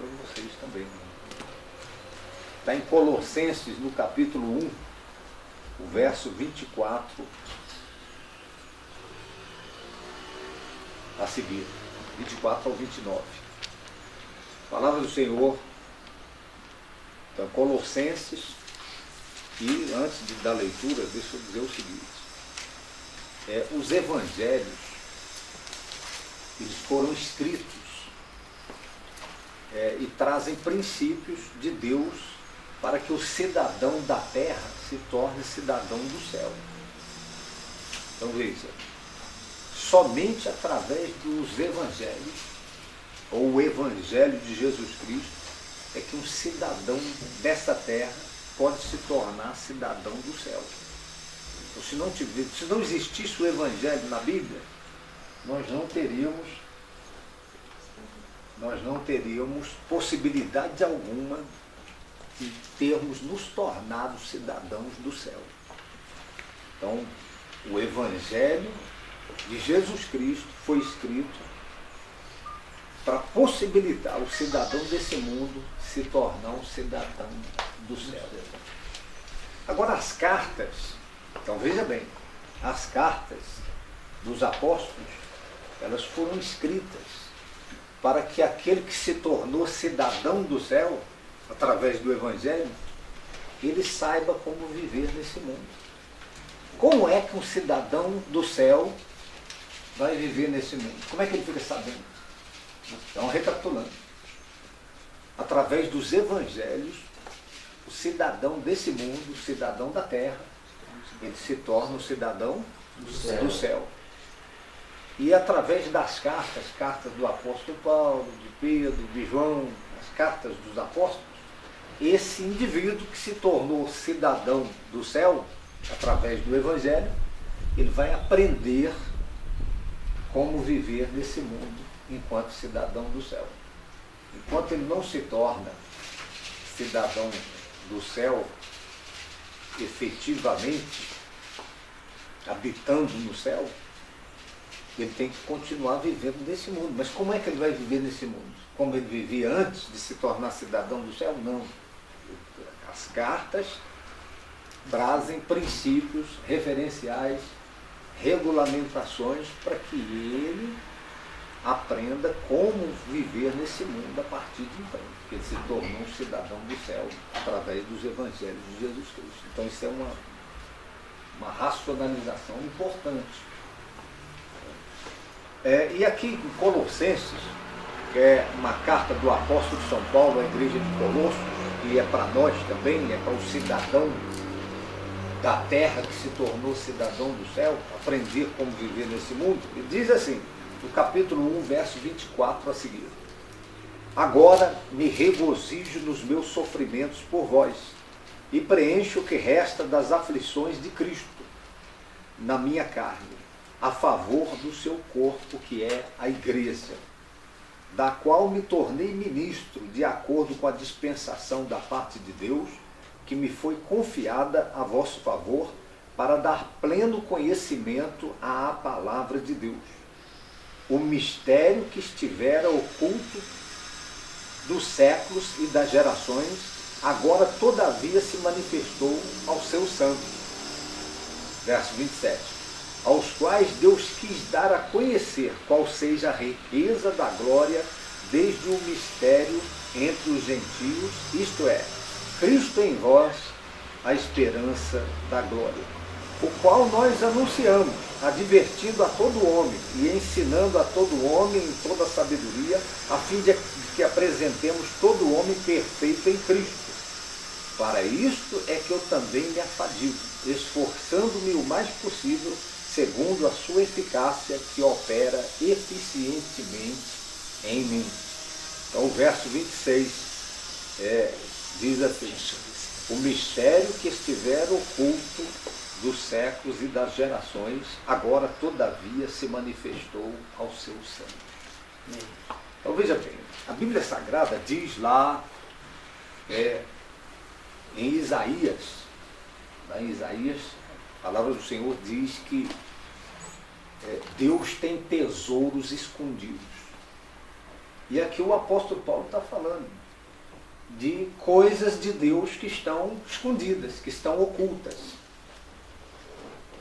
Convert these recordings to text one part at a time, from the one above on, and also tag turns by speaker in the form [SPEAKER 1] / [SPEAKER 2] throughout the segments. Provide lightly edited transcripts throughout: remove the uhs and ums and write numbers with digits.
[SPEAKER 1] vocês também. Está em Colossenses, no capítulo 1, o verso 24 a seguir, 24 ao 29. Palavra do Senhor. Então, Colossenses, e antes da leitura, deixa eu dizer o seguinte. Os evangelhos, eles foram escritos e trazem princípios de Deus para que o cidadão da terra se torne cidadão do céu. Então veja, somente através dos evangelhos, ou o evangelho de Jesus Cristo, é que um cidadão dessa terra pode se tornar cidadão do céu. Então, se não existisse o evangelho na Bíblia, nós não teríamos possibilidade alguma de termos nos tornado cidadãos do céu. Então, o evangelho de Jesus Cristo foi escrito para possibilitar o cidadão desse mundo se tornar um cidadão do céu. Agora, as cartas, então veja bem, as cartas dos apóstolos, elas foram escritas para que aquele que se tornou cidadão do céu, através do evangelho, ele saiba como viver nesse mundo. Como é que um cidadão do céu vai viver nesse mundo? Como é que ele fica sabendo? Então, recapitulando, através dos evangelhos, o cidadão desse mundo, o cidadão da terra, ele se torna o cidadão do céu. E através das cartas do apóstolo Paulo, de Pedro, de João, as cartas dos apóstolos, esse indivíduo que se tornou cidadão do céu, através do evangelho, ele vai aprender como viver nesse mundo enquanto cidadão do céu. Enquanto ele não se torna cidadão do céu, efetivamente habitando no céu, ele tem que continuar vivendo nesse mundo. Mas como é que ele vai viver nesse mundo? Como ele vivia antes de se tornar cidadão do céu? Não. As cartas trazem princípios referenciais, regulamentações para que ele aprenda como viver nesse mundo a partir de então, porque ele se tornou um cidadão do céu através dos evangelhos de Jesus Cristo. Então isso é uma racionalização importante. E aqui em Colossenses, que é uma carta do apóstolo São Paulo à igreja de Colossos, e é para nós também, é para o cidadão da terra que se tornou cidadão do céu, aprender como viver nesse mundo. Ele diz assim, no capítulo 1, verso 24 a seguir: agora me regozijo nos meus sofrimentos por vós, e preencho o que resta das aflições de Cristo na minha carne, a favor do seu corpo, que é a igreja, da qual me tornei ministro, de acordo com a dispensação da parte de Deus, que me foi confiada a vosso favor, para dar pleno conhecimento à palavra de Deus, o mistério que estivera oculto dos séculos e das gerações, agora todavia se manifestou aos seus santos. Verso 27. Aos quais Deus quis dar a conhecer qual seja a riqueza da glória desde o mistério entre os gentios, isto é, Cristo em vós, a esperança da glória, o qual nós anunciamos, advertindo a todo homem e ensinando a todo homem em toda sabedoria, a fim de que apresentemos todo homem perfeito em Cristo. Para isto é que eu também me afadigo, esforçando-me o mais possível, segundo a sua eficácia, que opera eficientemente em mim. Então o verso 26 diz assim: o mistério que estiver oculto dos séculos e das gerações, agora todavia se manifestou aos seus santos. Então veja bem, a Bíblia Sagrada diz lá em Isaías, a palavra do Senhor diz que Deus tem tesouros escondidos. E aqui o apóstolo Paulo está falando de coisas de Deus que estão escondidas, que estão ocultas.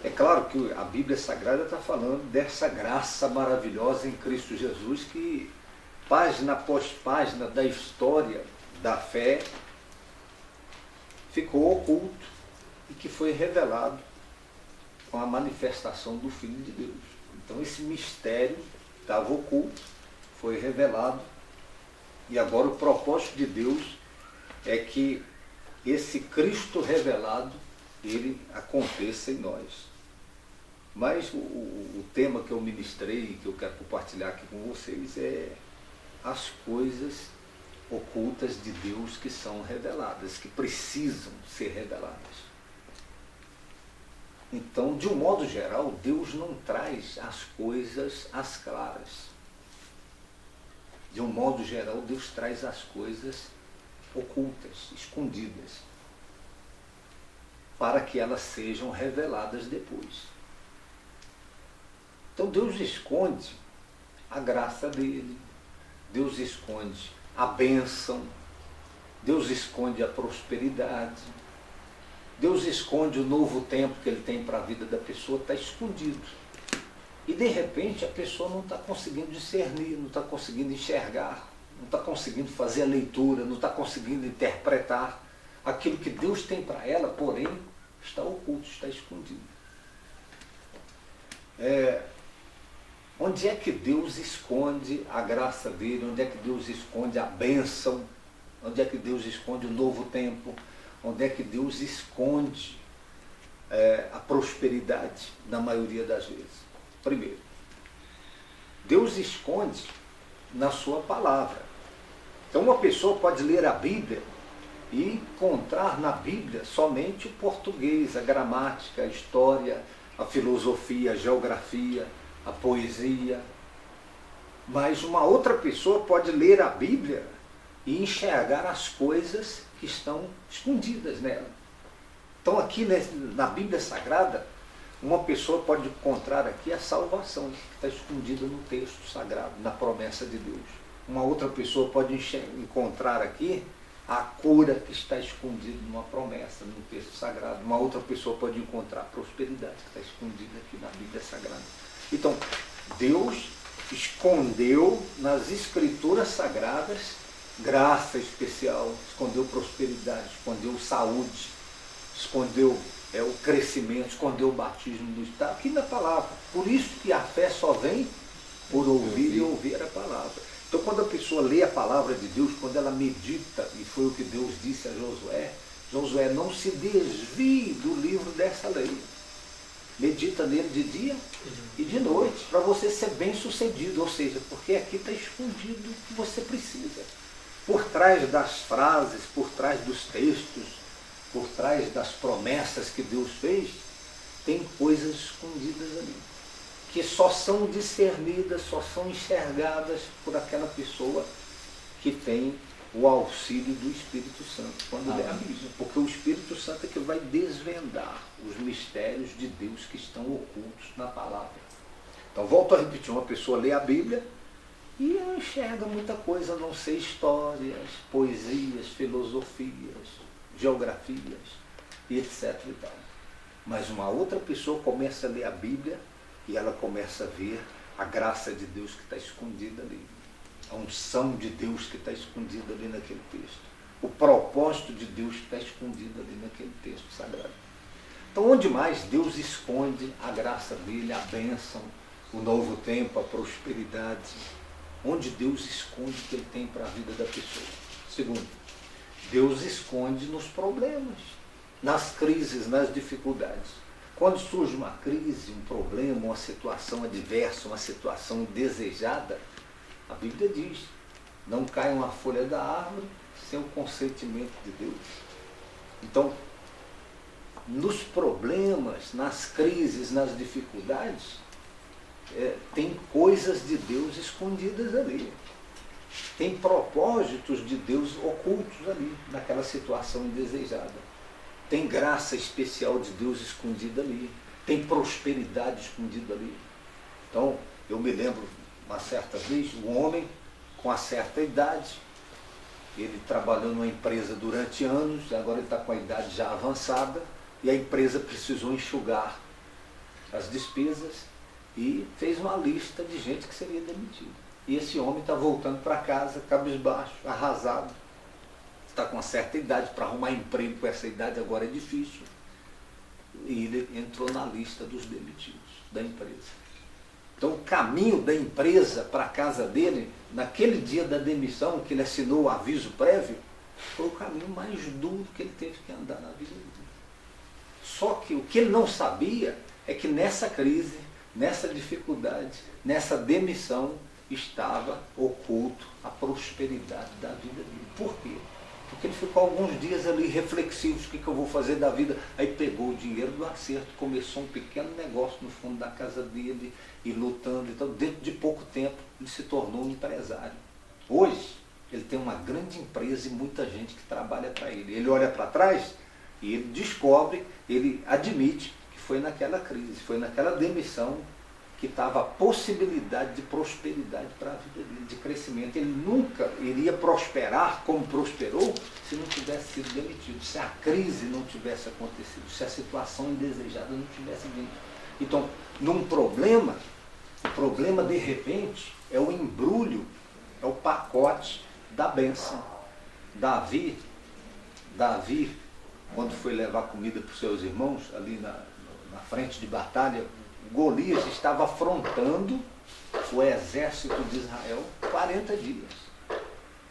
[SPEAKER 1] É claro que a Bíblia Sagrada está falando dessa graça maravilhosa em Cristo Jesus que, página após página da história da fé, ficou oculto e que foi revelado com a manifestação do Filho de Deus. Então esse mistério estava oculto, foi revelado, e agora o propósito de Deus é que esse Cristo revelado, ele aconteça em nós. Mas o tema que eu ministrei, que eu quero compartilhar aqui com vocês, é as coisas ocultas de Deus que são reveladas, que precisam ser reveladas. Então, de um modo geral, Deus não traz as coisas às claras. De um modo geral, Deus traz as coisas ocultas, escondidas, para que elas sejam reveladas depois. Então Deus esconde a graça dele, Deus esconde a bênção, Deus esconde a prosperidade, Deus esconde o novo tempo que ele tem para a vida da pessoa, está escondido. E de repente a pessoa não está conseguindo discernir, não está conseguindo enxergar, não está conseguindo fazer a leitura, não está conseguindo interpretar aquilo que Deus tem para ela, porém está oculto, está escondido. Onde é que Deus esconde a graça dele? Onde é que Deus esconde a bênção? Onde é que Deus esconde o novo tempo? Onde é que Deus esconde a prosperidade, na maioria das vezes? Primeiro, Deus esconde na sua palavra. Então uma pessoa pode ler a Bíblia e encontrar na Bíblia somente o português, a gramática, a história, a filosofia, a geografia, a poesia. Mas uma outra pessoa pode ler a Bíblia e enxergar as coisas que estão escondidas nela. Então aqui na Bíblia Sagrada, uma pessoa pode encontrar aqui a salvação que está escondida no texto sagrado, na promessa de Deus. Uma outra pessoa pode encontrar aqui a cura que está escondida numa promessa, no texto sagrado. Uma outra pessoa pode encontrar a prosperidade que está escondida aqui na Bíblia Sagrada. Então, Deus escondeu nas Escrituras Sagradas graça especial, escondeu prosperidade, escondeu saúde, escondeu o crescimento, escondeu o batismo do Espírito. Está aqui na palavra. Por isso que a fé só vem por ouvir e ouvir a palavra. Então, quando a pessoa lê a palavra de Deus, quando ela medita, e foi o que Deus disse a Josué, Josué, não se desvie do livro dessa lei. Medita nele de dia e de noite, para você ser bem sucedido. Ou seja, porque aqui está escondido o que você precisa. Por trás das frases, por trás dos textos, por trás das promessas que Deus fez, tem coisas escondidas ali, que só são discernidas, só são enxergadas por aquela pessoa que tem o auxílio do Espírito Santo, quando lê a Bíblia. Porque o Espírito Santo é que vai desvendar os mistérios de Deus que estão ocultos na palavra. Então, volto a repetir, uma pessoa lê a Bíblia e enxerga muita coisa, a não ser histórias, poesias, filosofias, geografias, e etc. e tal. Mas uma outra pessoa começa a ler a Bíblia e ela começa a ver a graça de Deus que está escondida ali. A unção de Deus que está escondida ali naquele texto. O propósito de Deus que está escondido ali naquele texto sagrado. Então, onde mais Deus esconde a graça dele, a bênção, o novo tempo, a prosperidade, onde Deus esconde o que ele tem para a vida da pessoa. Segundo, Deus esconde nos problemas, nas crises, nas dificuldades. Quando surge uma crise, um problema, uma situação adversa, uma situação indesejada, a Bíblia diz, não cai uma folha da árvore sem o consentimento de Deus. Então, nos problemas, nas crises, nas dificuldades, tem coisas de Deus escondidas ali. Tem propósitos de Deus ocultos ali, naquela situação indesejada. Tem graça especial de Deus escondida ali. Tem prosperidade escondida ali. Então, eu me lembro, uma certa vez, um homem com uma certa idade. Ele trabalhou numa empresa durante anos, agora ele está com a idade já avançada, e a empresa precisou enxugar as despesas e fez uma lista de gente que seria demitida. E esse homem está voltando para casa, cabisbaixo, arrasado, está com uma certa idade, para arrumar emprego com essa idade agora é difícil. E ele entrou na lista dos demitidos da empresa. Então o caminho da empresa para a casa dele, naquele dia da demissão, que ele assinou o aviso prévio, foi o caminho mais duro que ele teve que andar na vida dele. Só que o que ele não sabia é que nessa crise, nessa dificuldade, nessa demissão, estava oculto a prosperidade da vida dele. Por quê? Porque ele ficou alguns dias ali reflexivos, o que eu vou fazer da vida? Aí pegou o dinheiro do acerto, começou um pequeno negócio no fundo da casa dele, e lutando. Então, dentro de pouco tempo, ele se tornou um empresário. Hoje, ele tem uma grande empresa e muita gente que trabalha para ele. Ele olha para trás e ele descobre, ele admite que foi naquela crise, foi naquela demissão que estava a possibilidade de prosperidade para a vida dele, de crescimento. Ele nunca iria prosperar como prosperou se não tivesse sido demitido, se a crise não tivesse acontecido, se a situação indesejada não tivesse vindo. Então, num problema, o problema de repente é o embrulho, é o pacote da bênção. Davi, quando foi levar comida para os seus irmãos, ali na frente de batalha, Golias estava afrontando o exército de Israel 40 dias.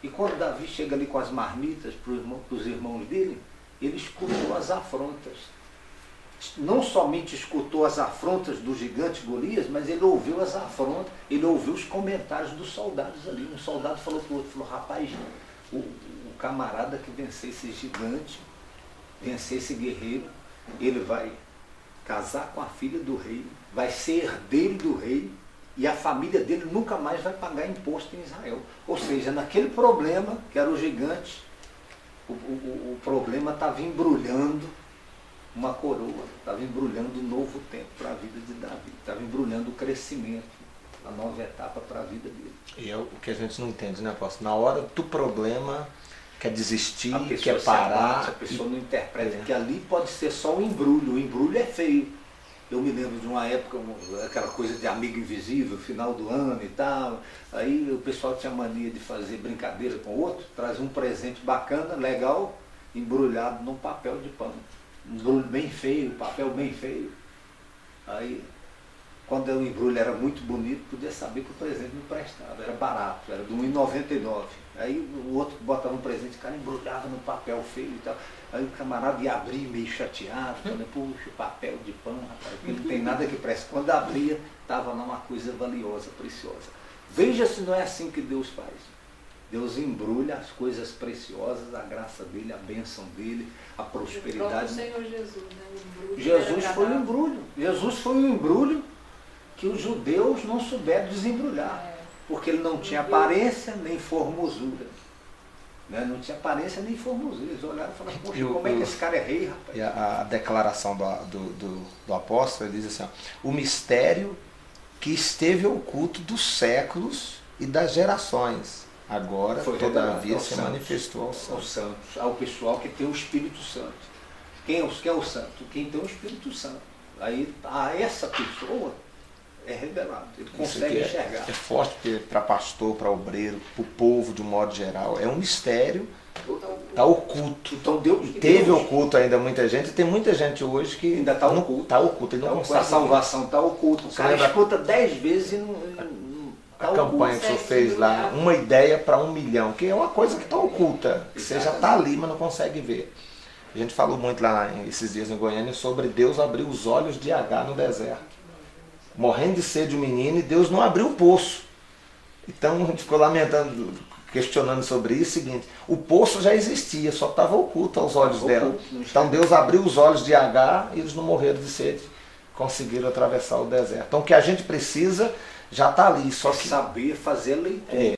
[SPEAKER 1] E quando Davi chega ali com as marmitas para os irmãos dele, ele escutou as afrontas. Não somente escutou as afrontas do gigante Golias, mas ele ouviu as afrontas, ele ouviu os comentários dos soldados ali. Um soldado falou para o outro, falou, rapaz, o camarada que vencer esse gigante, vencer esse guerreiro, ele vai casar com a filha do rei, vai ser herdeiro do rei, e a família dele nunca mais vai pagar imposto em Israel. Ou seja, naquele problema, que era o gigante, o problema estava embrulhando uma coroa, estava embrulhando um novo tempo para a vida de Davi, estava embrulhando o crescimento, a nova etapa para a vida dele.
[SPEAKER 2] E é o que a gente não entende, né, apóstolo? Na hora do problema, quer desistir, quer
[SPEAKER 1] parar. A pessoa não interpreta que ali pode ser só um embrulho. O embrulho é feio. Eu me lembro de uma época, aquela coisa de amigo invisível, final do ano e tal. Aí o pessoal tinha mania de fazer brincadeira com o outro, trazia um presente bacana, legal, embrulhado num papel de pano. Um embrulho bem feio, papel bem feio. Aí, quando o embrulho era muito bonito, podia saber que o presente não prestava, era barato, era de R$ 1,99. Aí o outro botava um presente, o cara embrulhava no papel feio e tal. Aí o camarada ia abrir meio chateado, falando, puxa, papel de pão, rapaz, que não tem nada que preste. Quando abria, estava lá uma coisa valiosa, preciosa. Veja se não é assim que Deus faz. Deus embrulha as coisas preciosas, a graça dele, a bênção dele, a prosperidade.
[SPEAKER 3] O Senhor Jesus, né?
[SPEAKER 1] Jesus foi um embrulho. Jesus foi um embrulho que os judeus não souberam desembrulhar. Porque ele não tinha aparência nem formosura. Né? Não tinha aparência nem formosura. Eles olharam e falaram, poxa, como é que esse cara é rei, rapaz?
[SPEAKER 2] E a declaração do apóstolo, ele diz assim, ó, o mistério que esteve oculto dos séculos e das gerações. Agora, todavia, se manifestou aos
[SPEAKER 1] santos, ao pessoal que tem o Espírito Santo. Quem é o santo? Quem tem o Espírito Santo. Aí, a essa pessoa é revelado, ele consegue enxergar.
[SPEAKER 2] É forte para pastor, para obreiro, para o povo de um modo geral. É um mistério, está oculto.
[SPEAKER 1] Então Deus
[SPEAKER 2] teve oculto ainda muita gente, e tem muita gente hoje que
[SPEAKER 1] ainda está oculto.
[SPEAKER 2] Está oculto, ele não consegue.
[SPEAKER 1] A salvação está oculta. O cara escuta 10 vezes e não
[SPEAKER 2] a campanha que o senhor fez lá, uma ideia para 1 milhão, que é uma coisa que está oculta, que você já está ali, mas não consegue ver. A gente falou muito lá esses dias em Goiânia sobre Deus abrir os olhos de Agar no deserto. Morrendo de sede o menino e Deus não abriu o poço. Então a gente ficou lamentando, questionando sobre isso, o seguinte, o poço já existia, só estava oculto aos olhos dela. Então Deus abriu os olhos de Agar e eles não morreram de sede, conseguiram atravessar o deserto. Então o que a gente precisa já está ali, só que
[SPEAKER 1] saber fazer a leitura.